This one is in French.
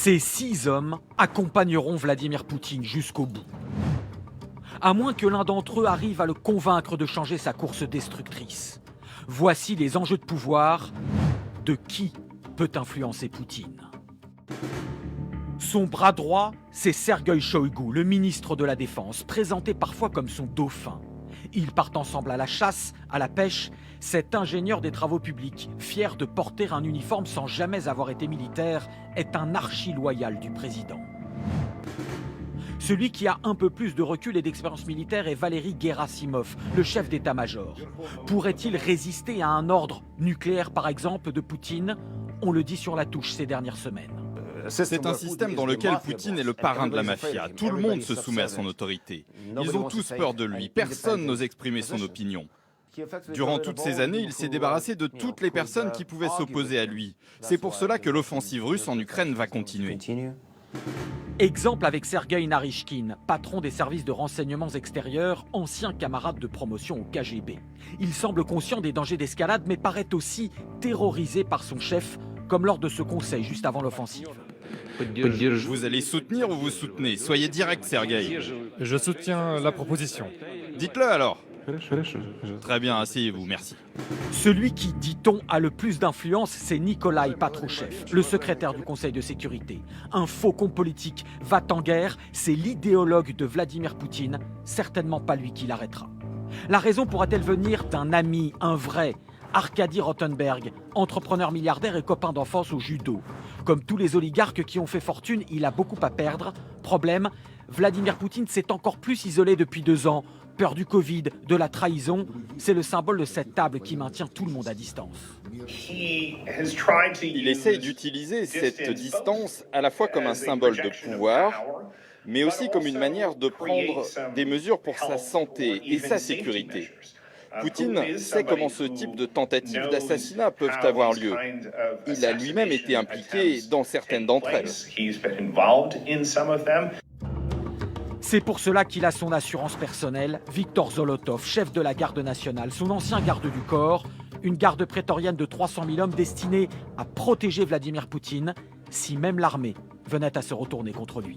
Ces 6 hommes accompagneront Vladimir Poutine jusqu'au bout. À moins que l'un d'entre eux arrive à le convaincre de changer sa course destructrice. Voici les enjeux de pouvoir de qui peut influencer Poutine. Son bras droit, c'est Sergueï Shoïgu, le ministre de la Défense, présenté parfois comme son dauphin. Ils partent ensemble à la chasse, à la pêche. Cet ingénieur des travaux publics, fier de porter un uniforme sans jamais avoir été militaire, est un archi-loyal du président. Celui qui a un peu plus de recul et d'expérience militaire est Valéry Gerasimov, le chef d'état-major. Pourrait-il résister à un ordre nucléaire, par exemple, de Poutine? On le dit sur la touche ces dernières semaines. C'est un système dans lequel Poutine est le parrain de la mafia. Tout le monde se soumet à son autorité. Ils ont tous peur de lui. Personne n'ose exprimer son opinion. Durant toutes ces années, il s'est débarrassé de toutes les personnes qui pouvaient s'opposer à lui. C'est pour cela que l'offensive russe en Ukraine va continuer. Exemple avec Sergueï Naryshkin, patron des services de renseignements extérieurs, ancien camarade de promotion au KGB. Il semble conscient des dangers d'escalade, mais paraît aussi terrorisé par son chef, comme lors de ce conseil juste avant l'offensive. Vous allez soutenir ou vous soutenez? Soyez direct, Sergueï. Je soutiens la proposition. Dites-le alors. Très bien, asseyez-vous, merci. Celui qui, dit-on, a le plus d'influence, c'est Nikolai Patrouchev, le secrétaire du Conseil de sécurité. Un faucon politique va en guerre, c'est l'idéologue de Vladimir Poutine, certainement pas lui qui l'arrêtera. La raison pourrait-elle venir d'un ami, un vrai, Arkady Rotenberg, entrepreneur milliardaire et copain d'enfance au judo. Comme tous les oligarques qui ont fait fortune, il a beaucoup à perdre. Problème, Vladimir Poutine s'est encore plus isolé depuis 2 ans. Peur du Covid, de la trahison, c'est le symbole de cette table qui maintient tout le monde à distance. Il essaye d'utiliser cette distance à la fois comme un symbole de pouvoir, mais aussi comme une manière de prendre des mesures pour sa santé et sa sécurité. Poutine sait comment ce type de tentatives d'assassinat peuvent avoir lieu. Il a lui-même été impliqué dans certaines d'entre elles. C'est pour cela qu'il a son assurance personnelle, Viktor Zolotov, chef de la garde nationale, son ancien garde du corps, une garde prétorienne de 300 000 hommes destinée à protéger Vladimir Poutine si même l'armée venait à se retourner contre lui.